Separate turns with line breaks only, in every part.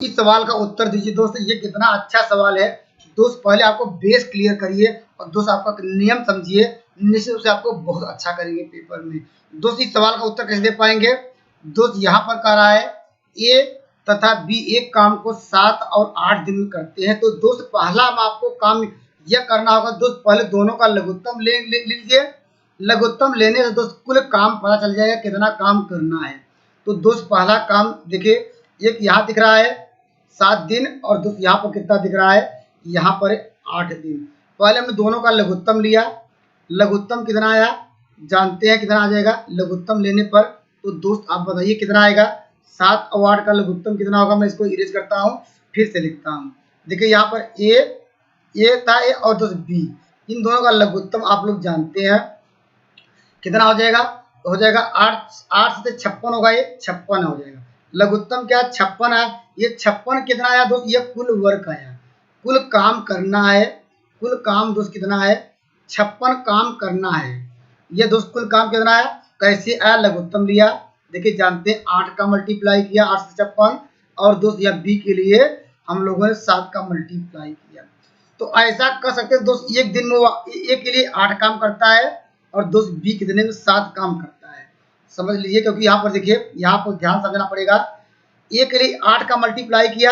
इस सवाल का उत्तर दीजिए दोस्त। ये कितना अच्छा सवाल है दोस्त। पहले आपको बेस क्लियर करिए और दोस्त आपका नियम समझिए, निश्चित रूप से आपको बहुत अच्छा करेंगे पेपर में। दोस्त इस सवाल का उत्तर कैसे दे पाएंगे दोस्त? यहाँ पर कह रहा है ए तथा बी एक काम को 7 और 8 दिन में करते हैं। तो दोस्त पहला हम आपको काम यह करना होगा दोस्त, पहले दोनों का लघुत्तम ले लीजिए। लघुत्तम लेने से दोस्त कुल काम पता चल जाएगा कितना काम करना है। तो दोस्त पहला काम देखिए, एक यहाँ दिख रहा है 7 दिन और दोस्त यहाँ पर कितना दिख रहा है, यहाँ पर 8 दिन। पहले हमने दोनों का लघुत्तम लिया। लघुत्तम कितना आया जानते हैं, कितना आ जाएगा लघुत्तम लेने पर? तो दोस्त आप बताइए कितना आएगा? 7 और 8 का लघुत्तम कितना होगा? मैं इसको इरेज करता हूँ, फिर से लिखता हूँ। देखिए यहाँ पर ए था ए और दोस्त बी, इन दोनों का लघुत्तम आप लोग जानते हैं कितना हो जाएगा? हो जाएगा 8 से 56 होगा, ये 56 हो जाएगा। लघुत्तम क्या 56 है। ये 56 कितना आया दोस्त? ये कुल वर्क आया, कुल काम करना है। कुल काम दोस्त कितना है? 56 काम करना है। ये दोस्त कुल काम कितना है? कैसे आया? लघुत्तम लिया। देखिए जानते हैं 8 का मल्टीप्लाई किया 8 से 56, और दोस्त यह बी के लिए हम लोगों ने 7 का मल्टीप्लाई किया। तो ऐसा कर सकते हैं दोस्त, एक दिन में वो ए के लिए 8 काम करता है और दोस्त बी कितने में 7 काम करता है। समझ लीजिए, क्योंकि यहाँ पर देखिए, यहाँ पर ध्यान समझना पड़ेगा। ए के लिए 8 का मल्टीप्लाई किया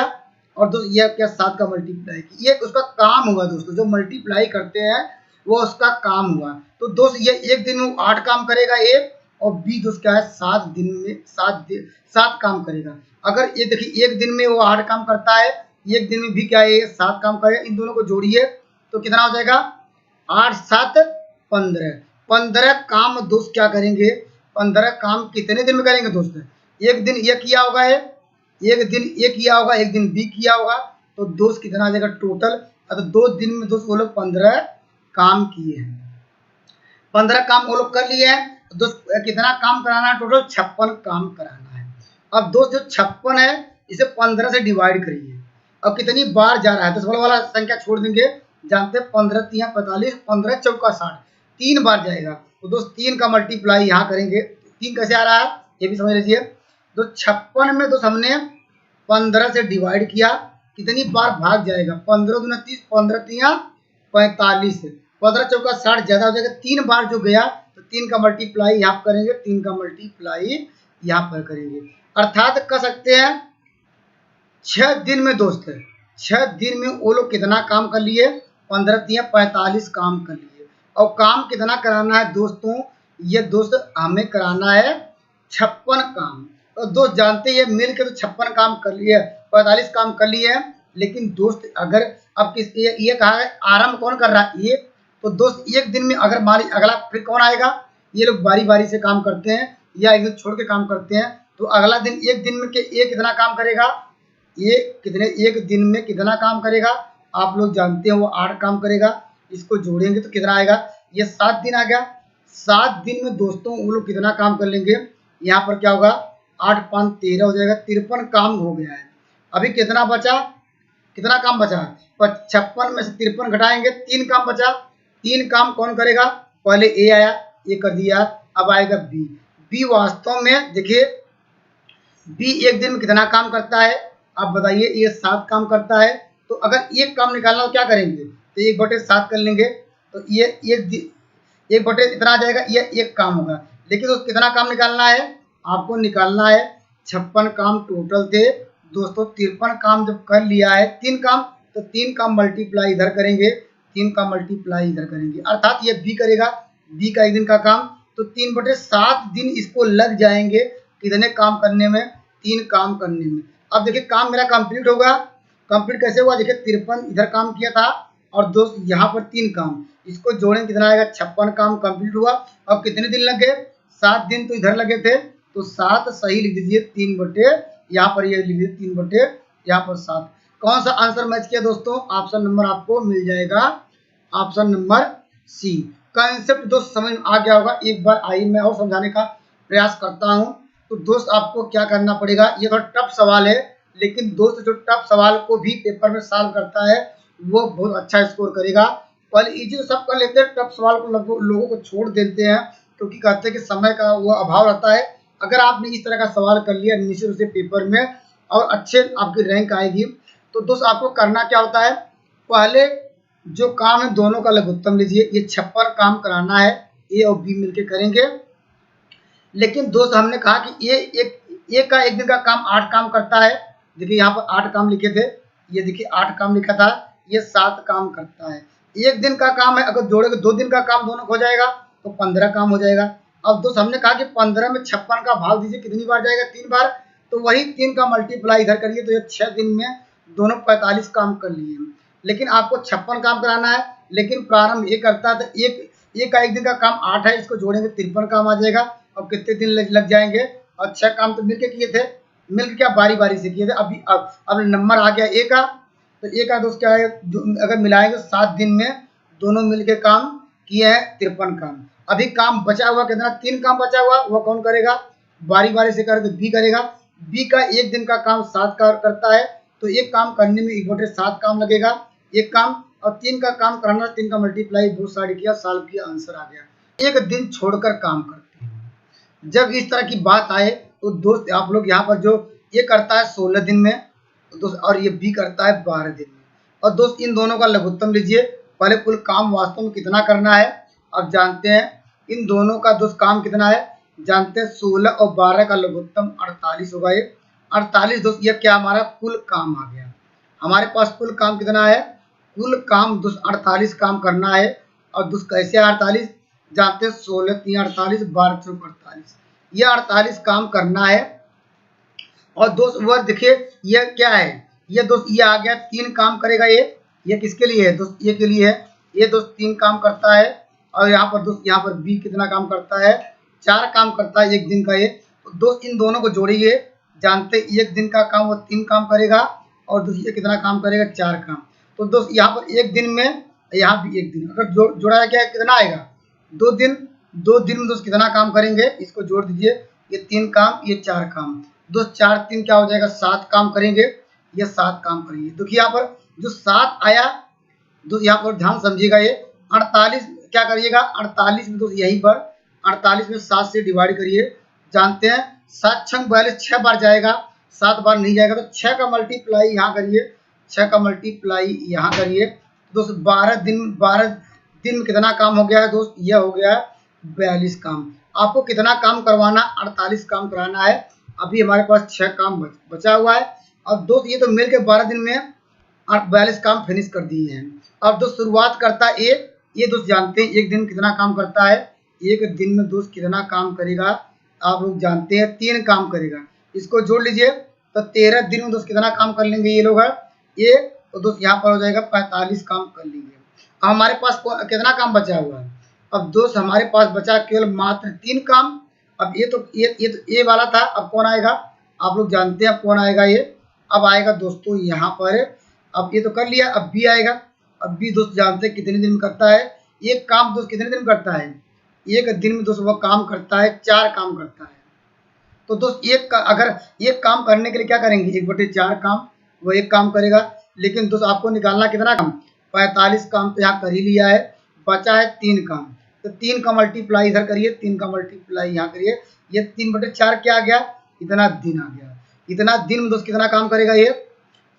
और दोस्त ये क्या 7 का मल्टीप्लाई किया, ये उसका काम हुआ दोस्तों। जो मल्टीप्लाई करते हैं वो उसका काम हुआ। तो दोस्त ये एक दिन में 8 काम करेगा ए, और बी दोस्त क्या है 7 दिन में 7 काम करेगा। अगर ये देखिए एक दिन में वो 8 काम करता है, एक दिन में भी क्या है 7 काम करेगा, इन दोनों को जोड़िए तो कितना हो जाएगा? 8 7 15 काम दोस्त क्या करेंगे? 15 काम कितने दिन में करेंगे दोस्त? एक दिन ये किया होगा, एक दिन ये किया होगा, एक दिन बी किया होगा। तो दोस्त कितना आ जाएगा टोटल? तो 2 दिन में दोस्त वो लोग 15 काम किए हैं। 15 काम वो लोग कर लिए हैं। तो दोस्त कितना काम कराना है? टोटल 56 काम कराना है। अब दोस्त जो 56 है इसे 15 से डिवाइड करिए। अब कितनी बार जा रहा है? 10 वाला संख्या छोड़ देंगे, जानते हैं 15 3 45, 15 चौका 60, 3 बार जाएगा। तो दोस्त 3 का मल्टीप्लाई यहाँ करेंगे। 3 कैसे आ रहा है ये भी समझ लीजिए। तो 56 में दोस्त हमने 15 से डिवाइड किया, कितनी बार भाग जाएगा? 15 दूना 30, 15 तिया 45, 15 चौका 60, ज्यादा हो जाएगा। 3 बार जो गया तो 3 का मल्टीप्लाई यहाँ करेंगे, 3 का मल्टीप्लाई यहाँ पर करेंगे। अर्थात कह सकते हैं 6 दिन में दोस्त, 6 दिन में वो लोग कितना काम कर लिए? 15 तिया 45 काम कर लिए। और काम कितना कराना है दोस्तों? ये दोस्त हमें कराना है 56 काम। तो दोस्त जानते हैं मिल के तो 56 काम कर लिए, 45 काम कर लिए हैं। लेकिन दोस्त अगर अब किस ये कहा है आरंभ कौन कर रहा है? ये। तो दोस्त एक दिन में अगर मान अगला फिर कौन आएगा? ये लोग बारी बारी से काम करते हैं या एक दिन छोड़ के काम करते हैं। तो अगला दिन एक दिन में ये कितना काम करेगा? ये कितने एक दिन में कितना काम करेगा? आप लोग जानते हैं वो 8 काम करेगा। इसको जोड़ेंगे तो कितना आएगा? ये 7 दिन आ गया। 7 दिन में दोस्तों वो लोग कितना काम कर लेंगे? यहाँ पर क्या होगा? 8 5 13 हो जाएगा, 53 काम हो गया है। अभी कितना बचा? कितना काम बचा? 56 में से 53 घटाएंगे, 3 काम बचा। 3 काम कौन करेगा? पहले ए आया, ये कर दिया। अब आएगा बी। बी वास्तव में देखिए बी एक दिन में कितना काम करता है आप बताइए? ये 7 काम करता है। तो अगर एक काम निकालना तो क्या करेंगे? तो 1/7 कर लेंगे। तो ये एक बटे इतना आ जाएगा, ये एक काम होगा। लेकिन तो कितना काम निकालना है? आपको निकालना है 56 काम टोटल थे दोस्तों। 53 काम जब कर लिया है 3 काम, तो 3 काम मल्टीप्लाई इधर करेंगे, 3 का मल्टीप्लाई इधर करेंगे। अर्थात ये बी करेगा, बी का एक दिन का काम। तो 3/7 दिन इसको लग जाएंगे कितने काम करने में? 3 काम करने में। अब देखिए काम मेरा कंप्लीट होगा। कंप्लीट कैसे हुआ? देखिए 53 इधर काम किया था और दोस्त यहाँ पर 3 काम, इसको जोड़ें कितना आएगा? 56 काम कंप्लीट हुआ। अब कितने दिन लग गए? 7 दिन तो इधर लगे थे, तो 7 सही लिख दीजिए। 3 बटे यहाँ पर ये लिख दीजिए 3 बटे यहाँ पर 7। कौन सा आंसर मैच किया दोस्तों? ऑप्शन नंबर आपको मिल जाएगा, ऑप्शन नंबर सी। कंसेप्ट दोस्त समझ में आ गया होगा। एक बार आइए मैं और समझाने का प्रयास करता हूँ। तो दोस्त आपको क्या करना पड़ेगा? ये थोड़ा टफ सवाल है, लेकिन दोस्त जो टफ सवाल को भी पेपर में सॉल्व करता है वो बहुत अच्छा स्कोर करेगा। पहले इजी तो सब कर लेते हैं, टफ सवाल को लोगों को छोड़ देते हैं क्योंकि कहते हैं कि समय का वो अभाव रहता है। अगर आपने इस तरह का सवाल कर लिया निश्चित रूप से पेपर में और अच्छे आपकी रैंक आएगी। तो दोस्त आपको करना क्या होता है, पहले जो काम है दोनों का लघुत्तम लीजिए। ये 56 काम कराना है, ए और बी मिलके करेंगे। लेकिन दोस्त हमने कहा कि ए का एक दिन का काम 8 काम करता है। देखिए यहाँ पर 8 काम लिखे थे, ये देखिए 8 काम लिखा था, ये 7 काम करता है। एक दिन का काम है, अगर जोड़ेंगे 2 दिन का काम दोनों हो जाएगा तो 15 काम हो जाएगा। अब दोस्त हमने कहा कि 15 में 56 का भाग दीजिए, कितनी बार जाएगा, 3 बार। तो वही 3 का मल्टीप्लाई इधर करिए, तो ये 6 दिन में दोनों 45 काम कर लिए। लेकिन आपको 56 काम कराना है, लेकिन प्रारंभ ये करता है, तो एक का एक दिन का काम 8 है, इसको जोड़ेंगे 53 काम आ जाएगा। और कितने दिन लग जाएंगे, और 6 काम तो मिलके किए थे, मिलके क्या बारी बारी से किए थे। अभी अब नंबर आ गया ए का, तो ए का दोस्त क्या है, अगर मिलाएंगे 7 दिन में दोनों मिलके काम किए हैं 53 काम। अभी काम बचा हुआ कितना, 3 काम बचा हुआ, वो कौन करेगा, बारी बारी से करे तो बी करेगा। बी का एक दिन का काम 7 का करता है, तो एक काम करने में 1/7 काम लगेगा, एक काम। और 3 का काम कराना, 3 का मल्टीप्लाई बहुत सारी किया, साल की आंसर आ गया। एक दिन छोड़कर काम करते हैं। जब इस तरह की बात आए तो दोस्त आप लोग यहाँ पर जो ये करता है 16 दिन में, तो दोस्त और ये बी करता है 12 दिन में। और दोस्त इन दोनों का लघुत्तम लीजिए। पहले कुल काम वास्तव में कितना करना है अब जानते हैं। इन दोनों का दोस्त काम कितना है जानते हैं, 16 और 12 का लघुत्तम 48 होगा। ये 48 दोस्त ये क्या हमारा कुल काम आ गया। हमारे पास कुल काम कितना है, कुल काम दोस्त 48 काम करना है। और दोस्त कैसे 48 जानते हैं, 16 3 48, 12 4 48, ये 48 काम करना है। और दोस्त वह देखिए ये क्या है, ये दोस्त ये आ गया 3 काम करेगा। ये किसके लिए है दोस्त, ये के लिए है। ये दोस्त 3 काम करता है। और यहाँ पर दोस्त यहाँ पर बी कितना काम करता है, 4 काम करता है एक दिन का ये। तो दोस्त इन दोनों को जोड़िए, जानते एक दिन का काम वो 3 काम करेगा, और दोस्त ये कितना काम करेगा, 4 काम। तो दोस्त यहाँ पर एक दिन में, यहाँ भी एक दिन, अगर जोड़ा क्या कितना आएगा, 2 दिन। 2 दिन में दोस्त कितना काम करेंगे, इसको जोड़ दीजिए, ये 3 काम ये 4 काम। दोस्त 4 3 क्या हो जाएगा, 7 काम करेंगे, ये 7 काम करेंगे। देखिए यहाँ पर जो 7 आया, दोस्त यहाँ पर ध्यान समझिएगा, ये 48 क्या करिएगा, 48 में दोस्त यहीं पर 48 में 7 से डिवाइड करिए। जानते हैं 7 6 42, 6 बार जाएगा, 7 बार नहीं जाएगा। तो 6 का मल्टीप्लाई यहाँ करिए, 6 का मल्टीप्लाई यहाँ करिए। दोस्त 12 दिन में कितना काम हो गया है दोस्त, यह हो गया 42 काम। आपको कितना काम करवाना, 48 काम कराना है। अभी हमारे पास 6 काम बचा हुआ है। अब दोस्त ये तो मिलकर 12 दिन में 42 काम फिनिश कर दिए हैं। अब दोस्त शुरुआत करता है ये दोस्त जानते हैं एक दिन कितना काम करता है, एक दिन में दोस्त कितना काम करेगा आप लोग जानते हैं, 3 काम करेगा। इसको जोड़ लीजिए, तो 13 दिन में दोस्त कितना काम कर लेंगे ये लोग है ये। तो दोस्त यहाँ पर हो जाएगा 45 काम कर लेंगे। अब हमारे पास कितना काम बचा हुआ है, अब दोस्त हमारे पास बचा केवल मात्र 3 काम। अब ये तो ये वाला था, अब कौन आएगा आप लोग जानते हैं, अब कौन आएगा ये, अब आएगा दोस्तों यहाँ पर। अब ये तो कर लिया, अब बी आएगा। अब बी दोस्त जानते हैं कितने दिन में करता है, एक काम दोस्त कितने दिन में करता है, एक दिन में दोस्त वह काम करता है 4 काम करता है। तो दोस्त अगर एक काम करने के लिए क्या करेंगे, 1/4 काम, वो एक काम करेगा। लेकिन दोस्त आपको निकालना कितना काम, 45 काम तो यहाँ कर ही लिया है, बचा है 3 काम। तो 3 का मल्टीप्लाई इधर करिए, 3 का मल्टीप्लाई यहाँ करिए, ये 3/4 क्या आ गया, इतना दिन आ गया। इतना दिन में दोस्त कितना काम करेगा ये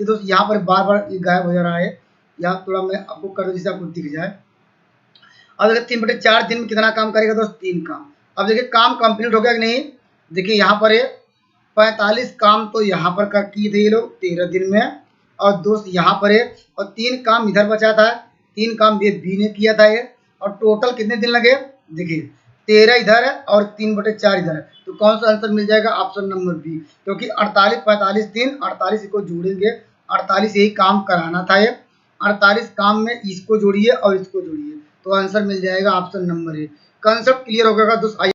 दोस्त यहाँ पर बार बार गायब हो जा रहा है, यहाँ थोड़ा मैं आपको कर दूँ जिससे आपको दिख जाए। अब देखिए 3/4 दिन में कितना काम करेगा दोस्त, 3 काम। अब देखिए काम कंप्लीट हो गया कि नहीं, देखिए यहाँ पर ये 45 काम तो यहाँ पर किए थे ये लोग 13 दिन में। और दोस्त यहाँ पर है, और 3 काम इधर बचा था, 3 काम ये बी ने किया था ये। और टोटल कितने दिन लगे, देखिए 13 इधर है और 3/4 इधर है। तो कौन सा आंसर मिल जाएगा, ऑप्शन नंबर बी, क्योंकि 48 45 3 48 को जोड़ेंगे, 48 यही काम कराना था ये। 48 काम में इसको जोड़िए और इसको जोड़िए, तो आंसर मिल जाएगा option number A. Concept clear हो गया दोस्त।